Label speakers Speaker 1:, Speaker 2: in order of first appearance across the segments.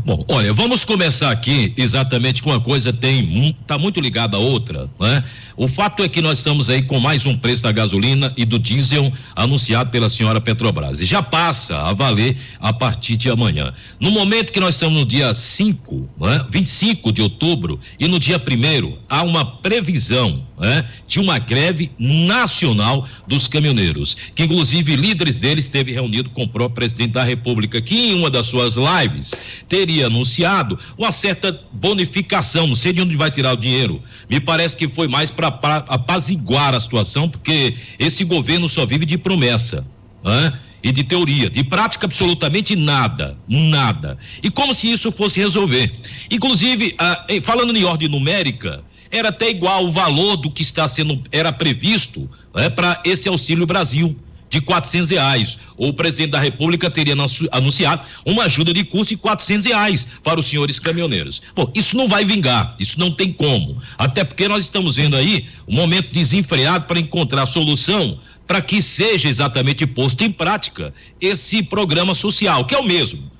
Speaker 1: Bom, olha, vamos começar aqui exatamente com uma coisa tá muito ligada à outra, né? O fato é que nós estamos aí com mais um preço da gasolina e do diesel anunciado pela senhora Petrobras, e já passa a valer a partir de amanhã. No momento que nós estamos no dia 5, né? 25 de outubro, e no dia 1º há uma previsão, né? De uma greve nacional dos caminhoneiros, que inclusive líderes deles esteve reunido com o próprio presidente da República, que em uma das suas lives teria anunciado uma certa bonificação, não sei de onde vai tirar o dinheiro, me parece que foi mais para apaziguar a situação, porque esse governo só vive de promessa, né? E de teoria, de prática absolutamente nada. E como se isso fosse resolver. Inclusive, falando em ordem numérica, era até igual o valor do que era previsto, né, para esse Auxílio Brasil de R$ 400. O presidente da República teria anunciado uma ajuda de custo de R$ 400 para os senhores caminhoneiros. Bom, isso não vai vingar, isso não tem como, até porque nós estamos vendo aí um momento desenfreado para encontrar solução para que seja exatamente posto em prática esse programa social, que é o mesmo,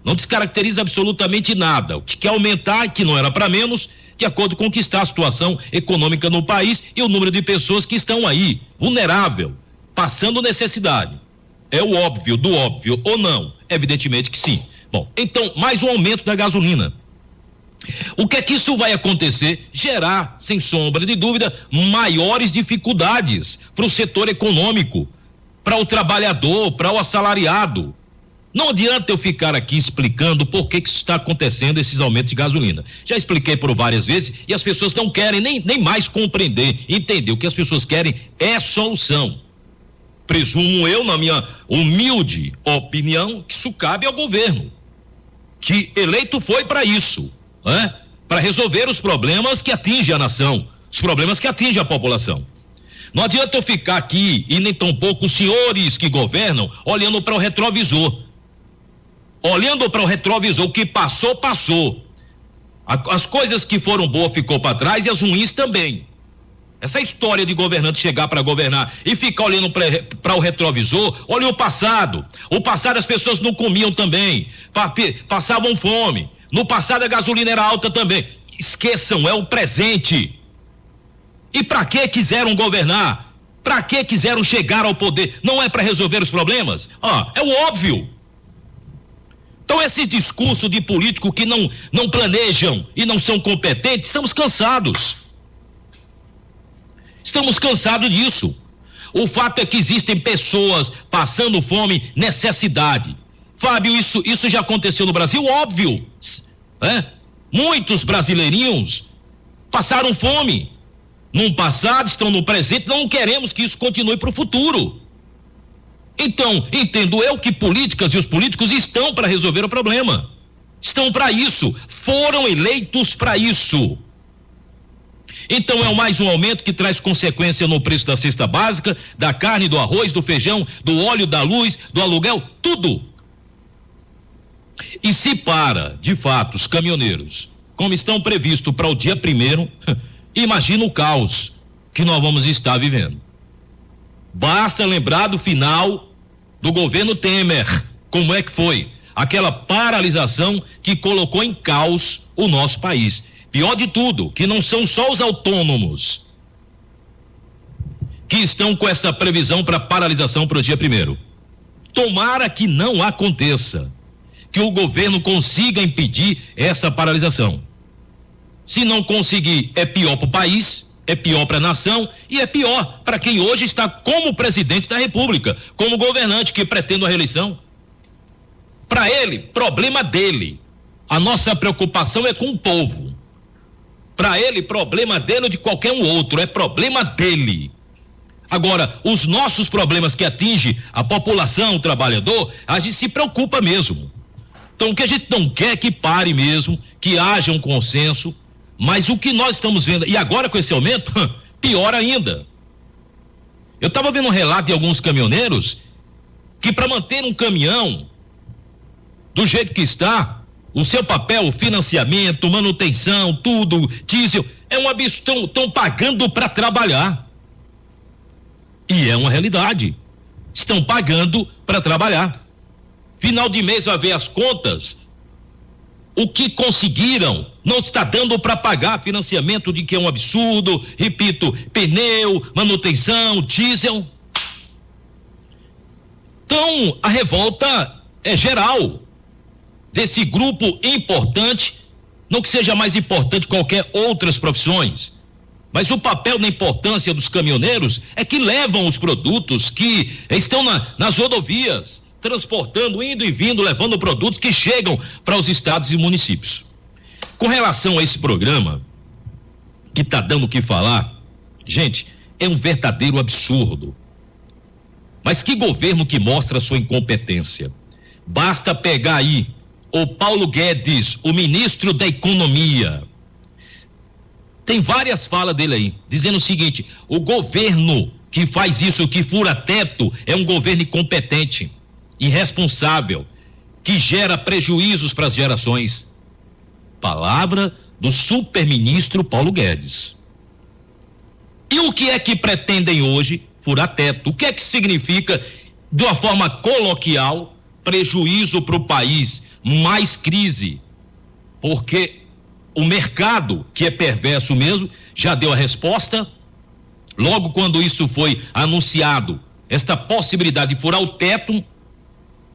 Speaker 1: não descaracteriza absolutamente nada. O que quer aumentar, que não era para menos, de acordo com o que está a situação econômica no país e o número de pessoas que estão aí, vulnerável, passando necessidade. É o óbvio do óbvio ou não? Evidentemente que sim. Bom, então, mais um aumento da gasolina. O que é que isso vai acontecer? Gerar, sem sombra de dúvida, maiores dificuldades para o setor econômico, para o trabalhador, para o assalariado. Não adianta eu ficar aqui explicando por que isso está acontecendo, esses aumentos de gasolina. Já expliquei por várias vezes e as pessoas não querem nem mais compreender, entender. O que as pessoas querem é solução. Presumo eu, na minha humilde opinião, que isso cabe ao governo, que eleito foi para isso, né? Para resolver os problemas que atingem a nação, os problemas que atingem a população. Não adianta eu ficar aqui e nem tampouco os senhores que governam olhando para o retrovisor. Olhando para o retrovisor, o que passou, passou. As coisas que foram boas ficou para trás e as ruins também. Essa história de governante chegar para governar e ficar olhando para o retrovisor, olha o passado. O passado as pessoas não comiam também, passavam fome. No passado a gasolina era alta também. Esqueçam, é o presente. E para que quiseram governar? Para que quiseram chegar ao poder? Não é para resolver os problemas? É o óbvio. Então esse discurso de político que não planejam e não são competentes, estamos cansados. Estamos cansados disso. O fato é que existem pessoas passando fome, necessidade. Fábio, isso já aconteceu no Brasil, óbvio, né? Muitos brasileirinhos passaram fome no passado, estão no presente, não queremos que isso continue para o futuro. Então, entendo eu que políticas e os políticos estão para resolver o problema. Estão para isso, foram eleitos para isso. Então é mais um aumento que traz consequência no preço da cesta básica, da carne, do arroz, do feijão, do óleo, da luz, do aluguel, tudo. E se para, de fato, os caminhoneiros, como estão previstos para o dia 1º, imagina o caos que nós vamos estar vivendo. Basta lembrar do final do governo Temer, como é que foi? Aquela paralisação que colocou em caos o nosso país. Pior de tudo, que não são só os autônomos que estão com essa previsão para paralisação para o dia 1º. Tomara que não aconteça, que o governo consiga impedir essa paralisação. Se não conseguir, é pior para o país, é pior para a nação e é pior para quem hoje está como presidente da República, como governante que pretende a reeleição. Para ele, problema dele. A nossa preocupação é com o povo. Para ele, problema dele ou de qualquer um outro, é problema dele. Agora, os nossos problemas que atingem a população, o trabalhador, a gente se preocupa mesmo. Então, o que a gente não quer é que pare mesmo, que haja um consenso, mas o que nós estamos vendo, e agora com esse aumento, pior ainda. Eu estava vendo um relato de alguns caminhoneiros que para manter um caminhão do jeito que está, o seu papel, financiamento, manutenção, tudo, diesel, é um absurdo, estão pagando para trabalhar. E é uma realidade. Estão pagando para trabalhar. Final de mês vai ver as contas. o que conseguiram não está dando para pagar financiamento, de que é um absurdo, repito, pneu, manutenção, diesel. Então, a revolta é geral desse grupo importante, não que seja mais importante qualquer outras profissões, mas o papel da importância dos caminhoneiros é que levam os produtos que estão nas rodovias, transportando, indo e vindo, levando produtos que chegam para os estados e municípios. Com relação a esse programa, que está dando o que falar, gente, é um verdadeiro absurdo. Mas que governo que mostra a sua incompetência? Basta pegar aí o Paulo Guedes, o ministro da Economia. Tem várias falas dele aí, dizendo o seguinte: o governo que faz isso, que fura teto, é um governo incompetente, irresponsável, que gera prejuízos para as gerações. Palavra do superministro Paulo Guedes. E o que é que pretendem hoje? Furar teto. O que é que significa, de uma forma coloquial, prejuízo para o país, mais crise? Porque o mercado, que é perverso mesmo, já deu a resposta. Logo quando isso foi anunciado, esta possibilidade de furar o teto,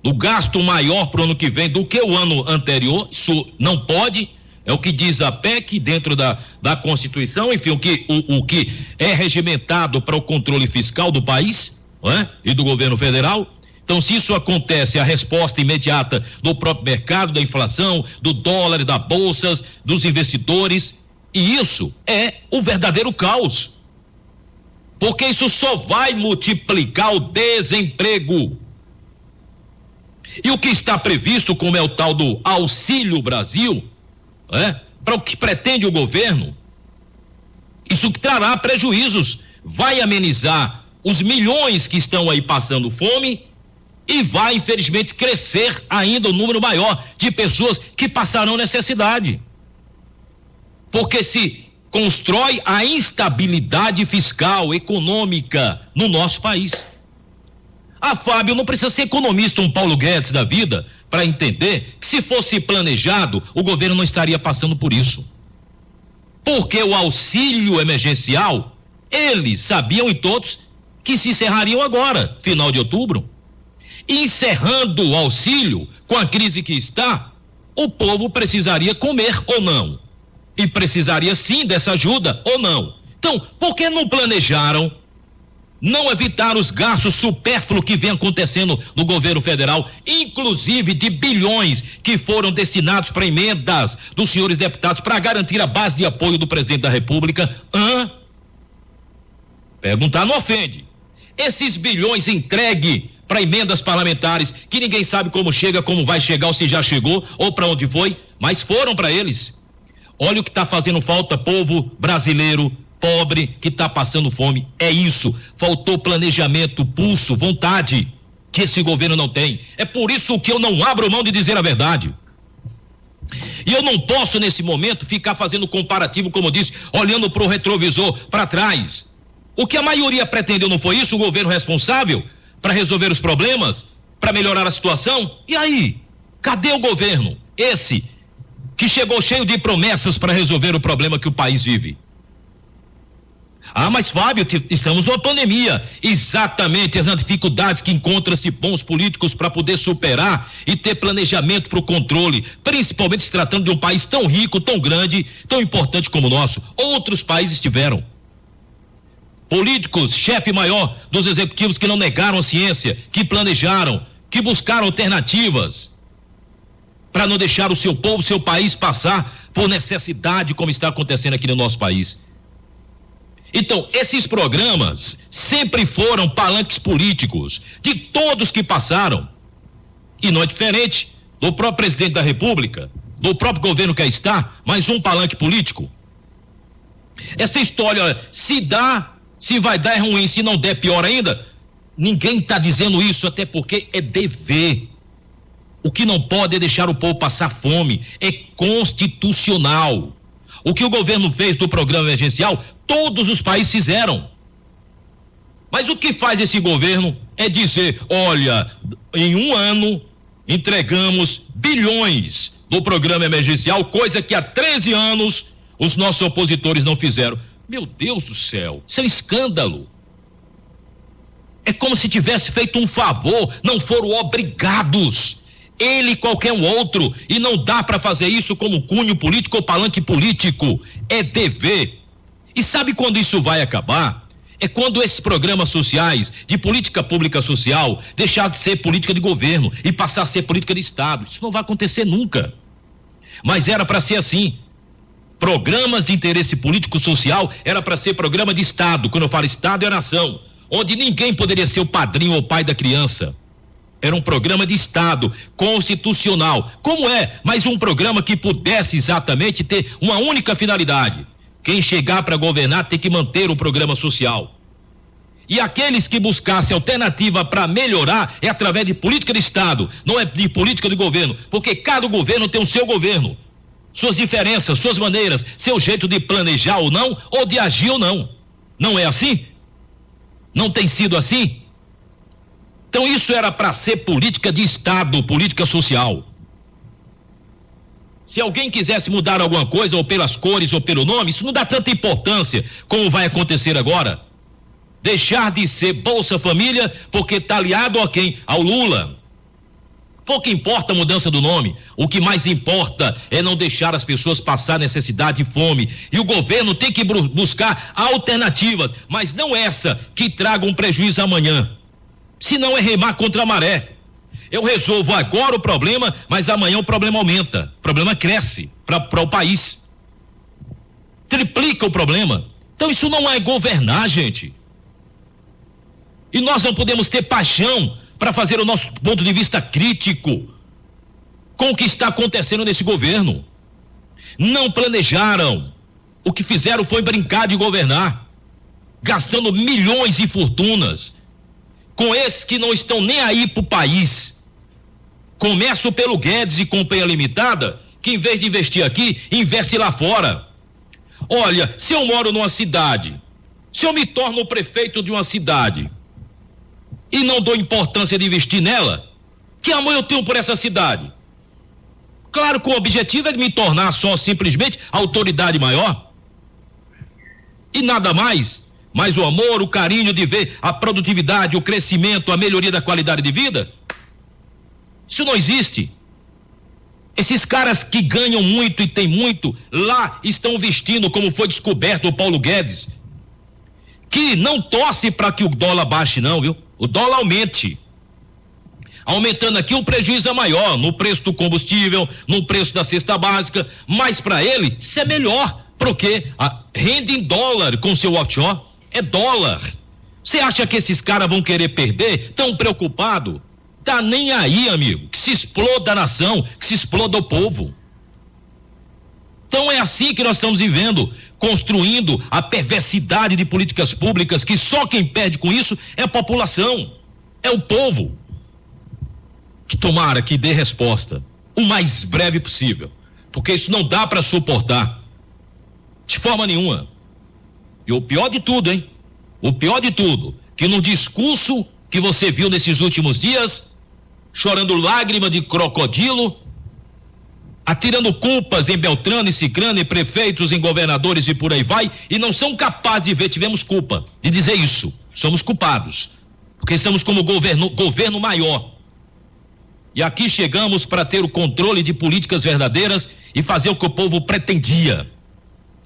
Speaker 1: do gasto maior para o ano que vem do que o ano anterior, isso não pode, é o que diz a PEC dentro da Constituição, enfim, o que é regimentado para o controle fiscal do país, não é? E do governo federal. Então, se isso acontece, a resposta imediata do próprio mercado, da inflação, do dólar, das bolsas, dos investidores, e isso é o verdadeiro caos. Porque isso só vai multiplicar o desemprego. E o que está previsto, como é o tal do Auxílio Brasil, para o que pretende o governo, isso trará prejuízos, vai amenizar os milhões que estão aí passando fome, e vai, infelizmente, crescer ainda o número maior de pessoas que passarão necessidade. Porque se constrói a instabilidade fiscal, econômica no nosso país. Fábio, não precisa ser economista, um Paulo Guedes da vida, para entender que, se fosse planejado, o governo não estaria passando por isso. Porque o auxílio emergencial, eles sabiam, e todos, que se encerrariam agora, final de outubro. Encerrando o auxílio, com a crise que está, o povo precisaria comer ou não? E precisaria sim dessa ajuda ou não? Então, por que não planejaram, não evitaram os gastos supérfluos que vem acontecendo no governo federal, inclusive de bilhões que foram destinados para emendas dos senhores deputados para garantir a base de apoio do presidente da República? Perguntar não ofende. Esses bilhões entregue para emendas parlamentares, que ninguém sabe como chega, como vai chegar, ou se já chegou, ou para onde foi, mas foram para eles. Olha o que está fazendo falta, povo brasileiro, pobre, que está passando fome. É isso, faltou planejamento, pulso, vontade, que esse governo não tem. É por isso que eu não abro mão de dizer a verdade. E eu não posso, nesse momento, ficar fazendo comparativo, como eu disse, olhando para o retrovisor, para trás. O que a maioria pretendeu não foi isso, o governo responsável para resolver os problemas, para melhorar a situação? E aí? Cadê o governo? Esse que chegou cheio de promessas para resolver o problema que o país vive. Mas Fábio, estamos numa pandemia. Exatamente, as dificuldades que encontram-se bons políticos para poder superar e ter planejamento para o controle, principalmente se tratando de um país tão rico, tão grande, tão importante como o nosso. Outros países tiveram políticos, chefe maior dos executivos, que não negaram a ciência, que planejaram, que buscaram alternativas para não deixar o seu povo, o seu país passar por necessidade, como está acontecendo aqui no nosso país. Então, esses programas sempre foram palanques políticos de todos que passaram, e não é diferente do próprio presidente da República, do próprio governo que aí está, mais um palanque político. Essa história, se dá, se vai dar é ruim, se não der pior ainda, ninguém está dizendo isso, até porque é dever. O que não pode é deixar o povo passar fome, é constitucional. O que o governo fez do programa emergencial, todos os países fizeram. Mas o que faz esse governo é dizer, olha, em um ano entregamos bilhões do programa emergencial, coisa que há 13 anos os nossos opositores não fizeram. Meu Deus do céu, isso é um escândalo. É como se tivesse feito um favor, não foram obrigados. Ele e qualquer um outro, e não dá para fazer isso como cunho político ou palanque político, é dever. E sabe quando isso vai acabar? É quando esses programas sociais, de política pública social, deixar de ser política de governo e passar a ser política de Estado. Isso não vai acontecer nunca. Mas era para ser assim. Programas de interesse político social era para ser programa de Estado. Quando eu falo Estado, é nação, onde ninguém poderia ser o padrinho ou pai da criança. Era um programa de Estado, constitucional. Como é? Mas um programa que pudesse exatamente ter uma única finalidade. Quem chegar para governar tem que manter o programa social. E aqueles que buscassem alternativa para melhorar é através de política de Estado, não é de política de governo, porque cada governo tem o seu governo, suas diferenças, suas maneiras, seu jeito de planejar ou não, ou de agir ou não. Não é assim? Não tem sido assim? Então isso era para ser política de Estado, política social. Se alguém quisesse mudar alguma coisa, ou pelas cores, ou pelo nome, isso não dá tanta importância como vai acontecer agora. Deixar de ser Bolsa Família porque está aliado a quem? Ao Lula. Pouco importa a mudança do nome, o que mais importa é não deixar as pessoas passar necessidade e fome. E o governo tem que buscar alternativas, mas não essa que traga um prejuízo amanhã. Senão é remar contra a maré. Eu resolvo agora o problema, mas amanhã o problema aumenta, o problema cresce para o país. Triplica o problema. Então isso não é governar, gente. E nós não podemos ter paixão para fazer o nosso ponto de vista crítico com o que está acontecendo nesse governo. Não planejaram. O que fizeram foi brincar de governar, gastando milhões e fortunas com esses que não estão nem aí para o país. Começo pelo Guedes e Companhia Limitada, que em vez de investir aqui, investe lá fora. Olha, se eu moro numa cidade, se eu me torno o prefeito de uma cidade e não dou importância de investir nela, que amor eu tenho por essa cidade? Claro que o objetivo é de me tornar só simplesmente a autoridade maior e nada mais, mas o amor, o carinho de ver a produtividade, o crescimento, a melhoria da qualidade de vida, isso não existe. Esses caras que ganham muito e têm muito, lá estão vestindo, como foi descoberto o Paulo Guedes, que não torce para que o dólar baixe não, viu? O dólar aumente. Aumentando aqui, o prejuízo é maior no preço do combustível, no preço da cesta básica, mas para ele isso é melhor, porque rende em dólar com seu offshore, é dólar. Você acha que esses caras vão querer perder? Tão preocupado? Tá nem aí, amigo, que se exploda a nação, que se exploda o povo. Então é assim que nós estamos vivendo, construindo a perversidade de políticas públicas, que só quem perde com isso é a população, é o povo. Que tomara que dê resposta o mais breve possível, porque isso não dá para suportar de forma nenhuma. E o pior de tudo, hein? O pior de tudo, que no discurso que você viu nesses últimos dias, chorando lágrima de crocodilo, atirando culpas em Beltrano e Cicrano, e prefeitos, em governadores e por aí vai, e não são capazes de ver, tivemos culpa, de dizer isso, somos culpados, porque estamos como governo maior. E aqui chegamos para ter o controle de políticas verdadeiras e fazer o que o povo pretendia.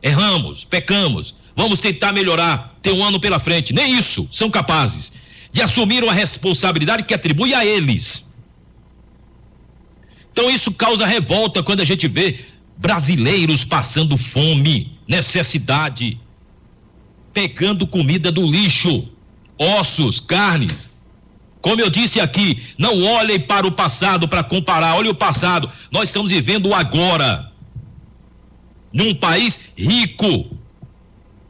Speaker 1: Erramos, pecamos, vamos tentar melhorar, ter um ano pela frente, nem isso são capazes de assumir uma responsabilidade que atribui a eles. Então isso causa revolta quando a gente vê brasileiros passando fome, necessidade, pegando comida do lixo, ossos, carnes. Como eu disse aqui, não olhem para o passado para comparar, olhem o passado. Nós estamos vivendo o agora, num país rico,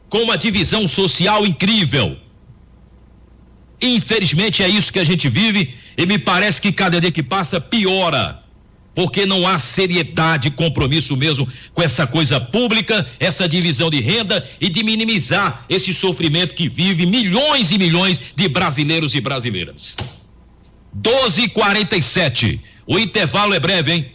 Speaker 1: com uma divisão social incrível. Infelizmente é isso que a gente vive, e me parece que cada dia que passa piora, porque não há seriedade e compromisso mesmo com essa coisa pública, essa divisão de renda e de minimizar esse sofrimento que vive milhões e milhões de brasileiros e brasileiras. 12h47. O intervalo é breve, hein?